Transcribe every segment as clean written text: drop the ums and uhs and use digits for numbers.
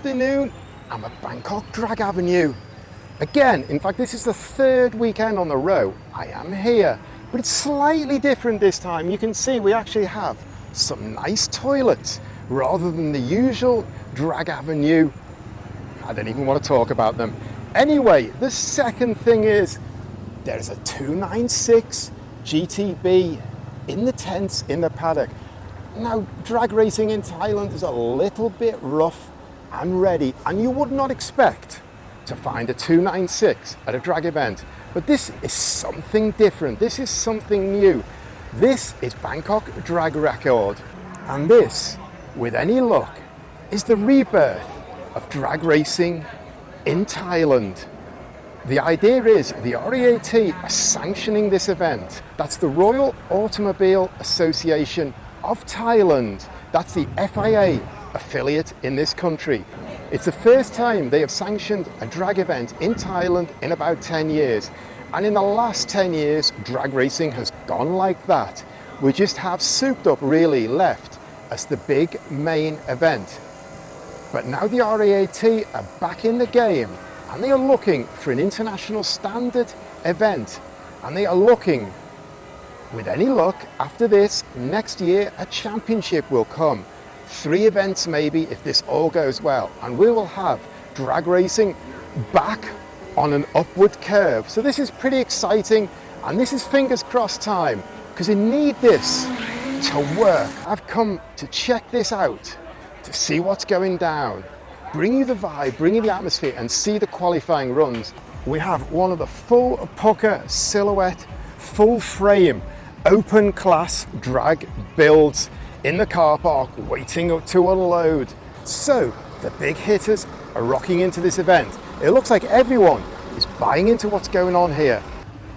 afternoon, I'm at Bangkok Drag Avenue. Again, in fact, this is the third weekend on the row I am here, but it's slightly different this time. You can see we actually have some nice toilets rather than the usual Drag Avenue. I don't even want to talk about them. Anyway, the second thing is there's a 296 GTB in the tents in the paddock. Now, drag racing in Thailand is a little bit rough and ready, and you would not expect to find a 296 at a drag event. But this is something different. This is something new. This is Bangkok Drag Record. And this, with any luck, is the rebirth of drag racing in Thailand. The idea is the RAAT are sanctioning this event. That's the Royal Automobile Association of Thailand. That's the FIA affiliate in this country. It's the first time they have sanctioned a drag event in Thailand in about 10 years. And in the last 10 years, drag racing has gone like that. We just have souped up really left as the big main event. But now the RAAT are back in the game, and they are looking for an international standard event. And they are looking, with any luck, after this, next year, a championship will come. 3 events maybe, if this all goes well. And we will have drag racing back on an upward curve. So this is pretty exciting, and this is fingers crossed time, because you need this to work. I've come to check this out, to see what's going down, bring you the vibe, bring you the atmosphere, and see the qualifying runs. We have one of the full pucker silhouette, full frame, open class drag builds in the car park waiting to unload. So the big hitters are rocking into this event. It looks like everyone is buying into what's going on here.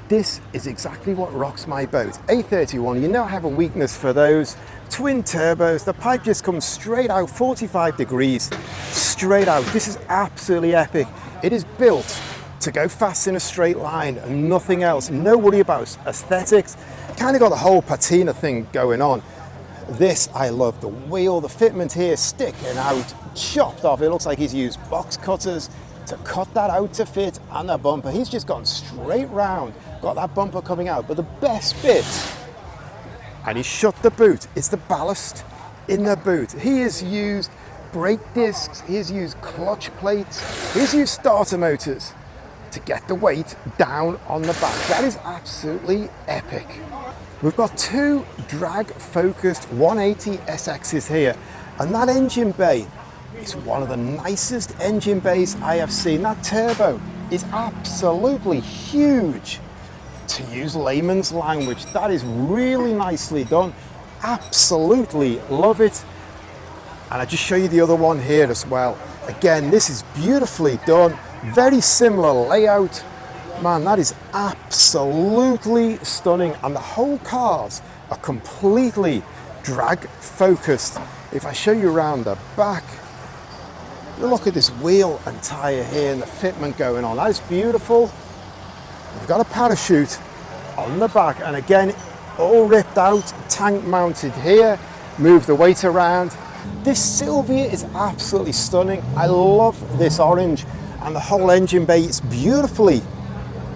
This is exactly what rocks my boat. A31, you know I have a weakness for those. Twin turbos, the pipe just comes straight out, 45 degrees, straight out. This is absolutely epic. It is built to go fast in a straight line and nothing else. No worry about aesthetics. Kind of got the whole patina thing going on. This I love, the wheel, the fitment here sticking out, chopped off. It looks like he's used box cutters to cut that out to fit, and the bumper. He's just gone straight round, got that bumper coming out. But the best bit, and he shut the boot, it's the ballast in the boot. He has used brake discs, he has used clutch plates, he has used starter motors to get the weight down on the back. That is absolutely epic. We've got 2 drag-focused 180 SXs here, and that engine bay is one of the nicest engine bays I have seen. That turbo is absolutely huge. To use layman's language, that is really nicely done. Absolutely love it. And I'll just show you the other one here as well. Again, this is beautifully done. Very similar layout. Man, that is absolutely stunning. And the whole cars are completely drag focused. If I show you around the back, look at this wheel and tyre here and the fitment going on. That is beautiful. We've got a parachute on the back, and again, all ripped out, tank mounted here, move the weight around. This Sylvia is absolutely stunning. I love this orange, and the whole engine bay is beautifully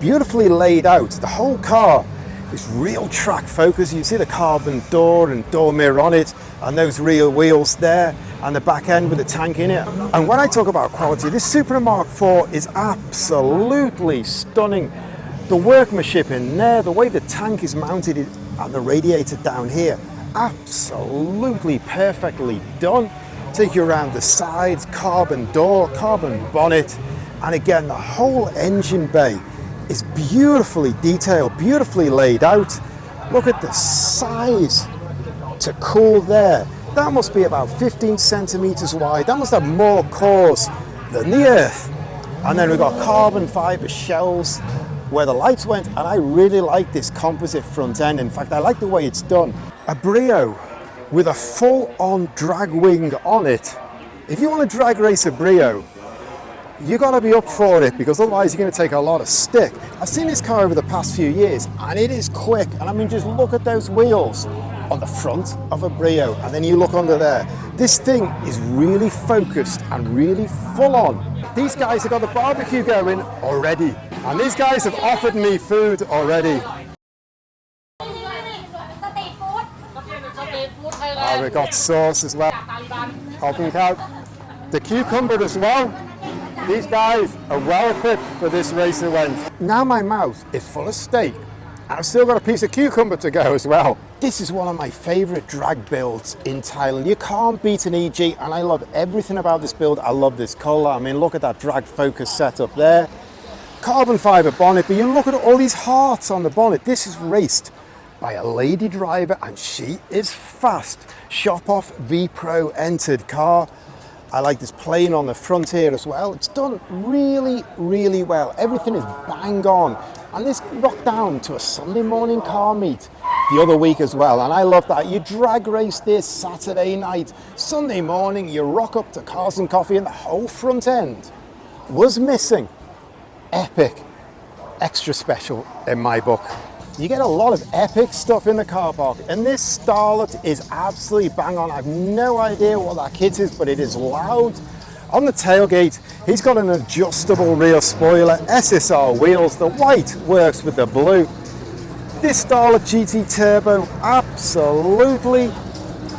laid out. The whole car is real track focus. You see the carbon door and door mirror on it, and those real wheels there, and the back end with the tank in it. And when I talk about quality, this Supra Mark IV is absolutely stunning. The workmanship in there, the way the tank is mounted and the radiator down here, absolutely perfectly done. Take you around the sides, carbon door, carbon bonnet, and again, the whole engine bay is beautifully detailed, beautifully laid out. Look at the size to cool there. That must be about 15 centimeters wide. That must have more cores than the Earth. And then we've got carbon fiber shells where the lights went, and I really like this composite front end. In fact, I like the way it's done. A Brio with a full-on drag wing on it. If you want to drag race a Brio, you got to be up for it, because otherwise you're going to take a lot of stick. I've seen this car over the past few years, and it is quick. And I mean, just look at those wheels on the front of a Brio, and then you look under there. This thing is really focused and really full on. These guys have got the barbecue going already, and these guys have offered me food already. Oh, we've got sauce as well. Hopping cow. The cucumber as well. These guys are well equipped for this race event. Now my mouth is full of steak. I've still got a piece of cucumber to go as well. This is one of my favourite drag builds in Thailand. You can't beat an EG, and I love everything about this build. I love this colour. I mean, look at that drag focus setup there. Carbon fibre bonnet, but you look at all these hearts on the bonnet. This is raced by a lady driver, and she is fast. Shop Off V Pro entered car. I like this plane on the front here as well. It's done really, really well. Everything is bang on. And this rocked down to a Sunday morning car meet the other week as well. And I love that. You drag race this Saturday night. Sunday morning, you rock up to Cars and Coffee, and the whole front end was missing. Epic. Extra special in my book. You get a lot of epic stuff in the car park, and this Starlet is absolutely bang on. I have no idea what that kit is, but it is loud. On the tailgate, he's got an adjustable rear spoiler, SSR wheels. The white works with the blue. This Starlet GT Turbo, absolutely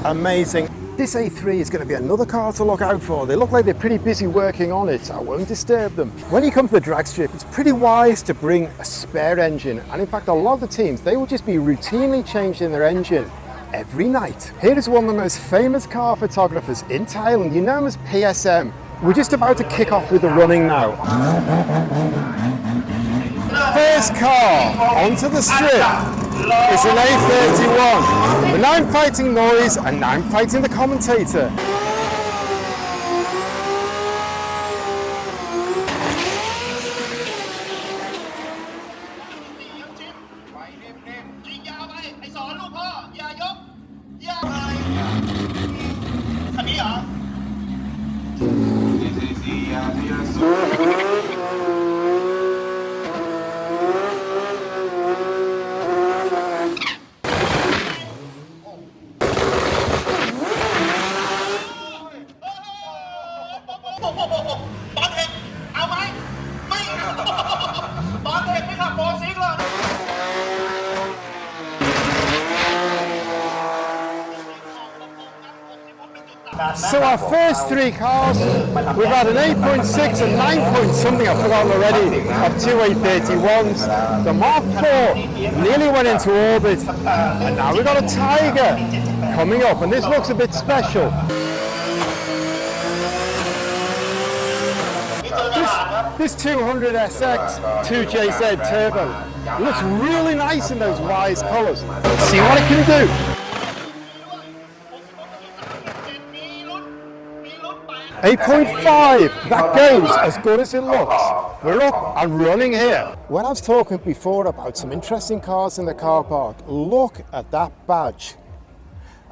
amazing. This A3 is going to be another car to look out for. They look like they're pretty busy working on it, so I won't disturb them. When you come to the drag strip, it's pretty wise to bring a spare engine. And in fact, a lot of the teams, they will just be routinely changing their engine every night. Here is one of the most famous car photographers in Thailand. You know him as PSM. We're just about to kick off with the running now. First car onto the strip is an A31. But now I'm fighting noise, and now I'm fighting the commentator. So our first three cars, we've had an 8.6 and 9 point something, I've forgotten already, of two 831s. The Mark IV nearly went into orbit, and now we've got a Tiger coming up, and this looks a bit special. This 200SX 2JZ Turbo looks really nice in those wise colours. Let's see what it can do. 8.5, that goes as good as it looks. We're up and running here. When I was talking before about some interesting cars in the car park, look at that badge.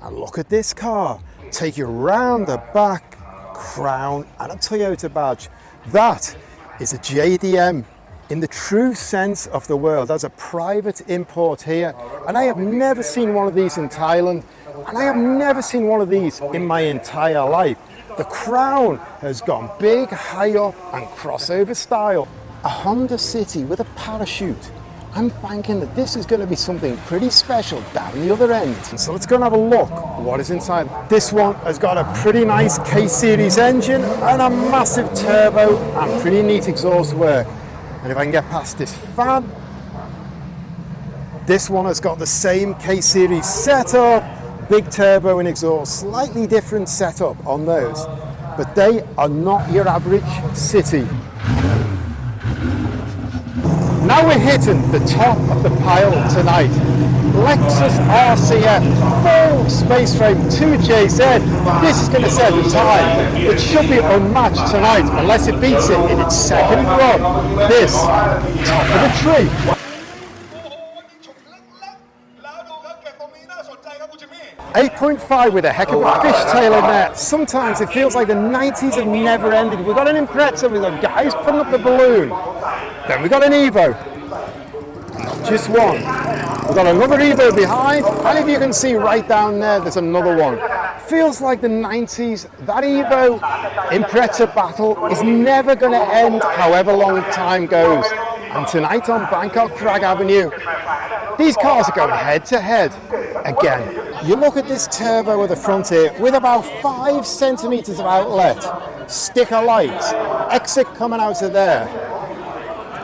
And look at this car. Take you round the back, crown and a Toyota badge. That is a JDM in the true sense of the word. That's a private import here. And I have never seen one of these in Thailand. And I have never seen one of these in my entire life. The crown has gone big, high up and crossover style. A Honda City with a parachute. I'm banking that this is going to be something pretty special down the other end. So let's go and have a look what is inside. This one has got a pretty nice K-Series engine and a massive turbo and pretty neat exhaust work. And if I can get past this fan, this one has got the same K-Series setup. Big turbo and exhaust, slightly different setup on those, but they are not your average city. Now we're hitting the top of the pile tonight. Lexus RCF, full space frame 2JZ. This is going to set the time. It should be unmatched tonight unless it beats it in its second run. This, top of the tree. 8.5 with a heck of a fishtail in there. Sometimes it feels like the 90s have never ended. We've got an Impreza with the guys putting up the balloon. Then we've got an Evo. Not just one. We've got another Evo behind, and if you can see right down there, there's another one. Feels like the 90s. That Evo Impreza battle is never going to end however long time goes. And tonight on Bangkok Drag Avenue, these cars are going head to head again. You look at this turbo at the front here with about 5 centimeters of outlet, sticker lights, exit coming out of there.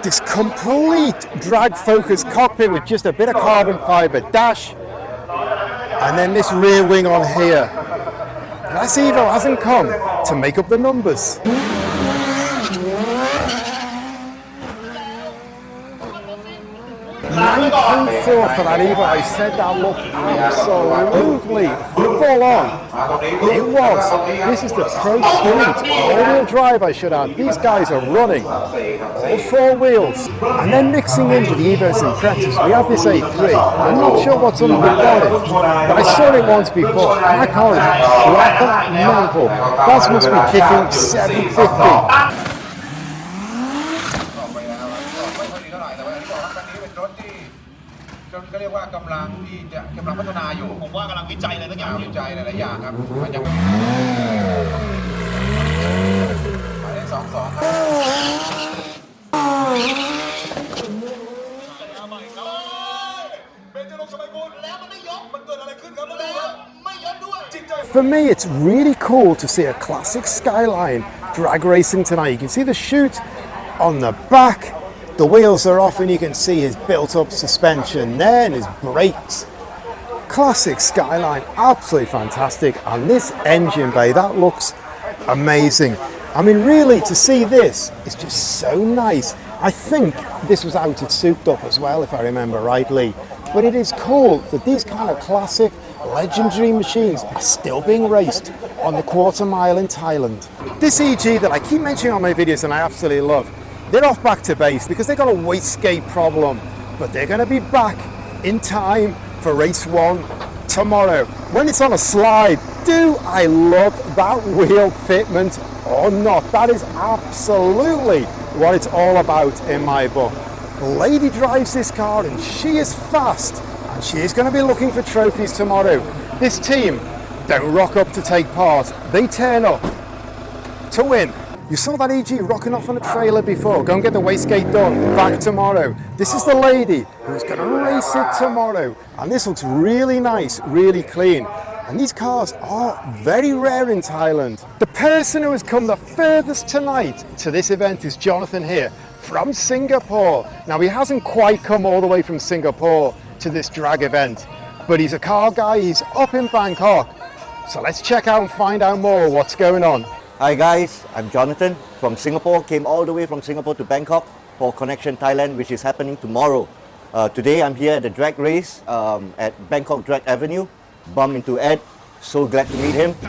This complete drag focused cockpit with just a bit of carbon fiber dash, and then this rear wing on here. This Evo hasn't come to make up the numbers. 9.4 for that Evo. I said that looked absolutely full on. It was. This is the Pro Suite. All-wheel drive, I should add. These guys are running all 4 wheels. And then mixing in with the Evos and Imprezas, we have this A3. I'm not sure what's under the bonnet, but I saw it once before. And that car is proper mental. That must be kicking 750. For me, it's really cool to see a classic Skyline drag racing tonight. You can see the chute on the back. The wheels are off and you can see his built-up suspension there and his brakes. Classic Skyline, absolutely fantastic. And this engine bay, that looks amazing. I mean, really, to see this is just so nice. I think this was out at Souped Up as well, if I remember rightly. But it is cool that these kind of classic, legendary machines are still being raced on the quarter mile in Thailand. This EG that I keep mentioning on my videos and I absolutely love, they're off back to base because they've got a wastegate problem, but they're going to be back in time for race 1 tomorrow. When it's on a slide, do I love that wheel fitment or not? That is absolutely what it's all about in my book. Lady drives this car and she is fast and she is going to be looking for trophies tomorrow. This team don't rock up to take part, they turn up to win. You saw that EG rocking off on a trailer before. Go and get the wastegate done. Back tomorrow. This is the lady who's going to race it tomorrow. And this looks really nice, really clean. And these cars are very rare in Thailand. The person who has come the furthest tonight to this event is Jonathan here from Singapore. Now, he hasn't quite come all the way from Singapore to this drag event, but he's a car guy. He's up in Bangkok. So let's check out and find out more what's going on. Hi guys, I'm Jonathan from Singapore. Came all the way from Singapore to Bangkok for Connection Thailand, which is happening tomorrow. Today I'm here at the drag race at Bangkok Drag Avenue. Bump into Ed. So glad to meet him. So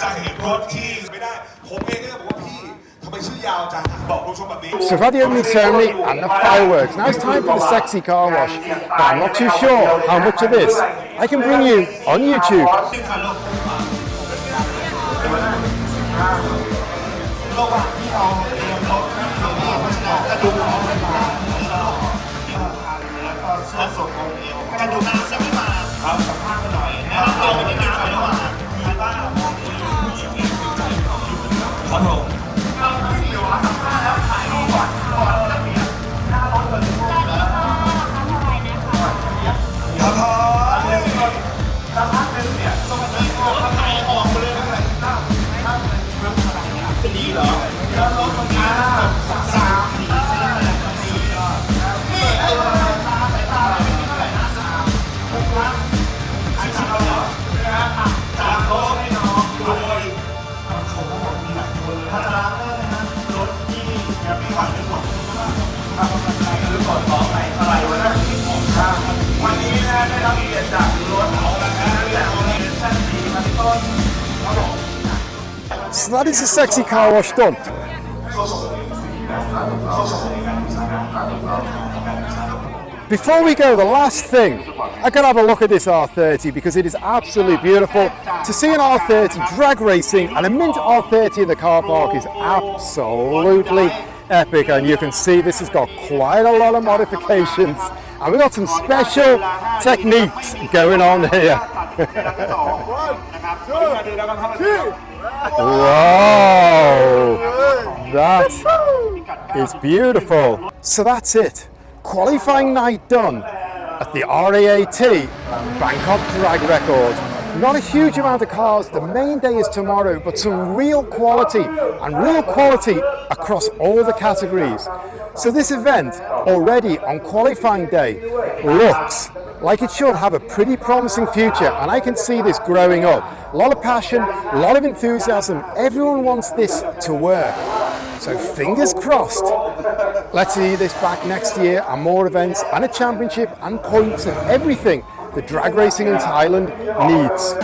we've had the opening ceremony and the fireworks. Now it's time for the sexy car wash. But I'm not too sure how much of this I can bring you on YouTube. ระหว่างที่เราเตรียมรถนะครับแล้วก็เสื้อสูทองเอวกระดูกน้ำจะไม่มาครับสัมภาษณ์กันหน่อยนะครับตัวเป็นยังไงระหว่างคิดว่ามองดูผู้หญิงมีใจของอยู่ครับผมเราที่อยู่สัมภาษณ์แล้วถ่ายรูปก่อนจะเปลี่ยนหน้ารถเลยแล้วก็ทำอะไรนะคะครับผมสัมภาษณ์เป็นเนี่ยสวัสดีครับถ่ายออกเลยนะครับจะดีเหรอแล้วรถมันมี3 4นี่ไอ้ตาสายตาไม่มีเท่าไหร่นะ6 ล้านอันนั้นเหรอจากรถให้น้องโดยเขาบอกมีหลายคนเลยถ้าจะล้างได้นะรถที่ยังมีความเป็นห่วงทำกำลังใจหรือก่อนร้องอะไรวันนั้นที่ผมทราบวันนี้นะได้รับเกียรติจากรถเอาละนะแต่เอาเลยชั้น4มาที่ต้นเขาบอก So that is the sexy car wash done. Before we go, the last thing, I gotta have a look at this R30 because it is absolutely beautiful. To see an R30 drag racing and a mint R30 in the car park is absolutely epic, and you can see this has got quite a lot of modifications and we've got some special techniques going on here. Wow, that is beautiful. So that's it. Qualifying night done at the RAAT Bangkok Drag Record. Not a huge amount of cars, the main day is tomorrow, but some real quality across all the categories. So this event, already on qualifying day, looks like it should have a pretty promising future, and I can see this growing up. A lot of passion, a lot of enthusiasm, everyone wants this to work. So fingers crossed. Let's see this back next year and more events and a championship and points and everything that drag racing in Thailand needs.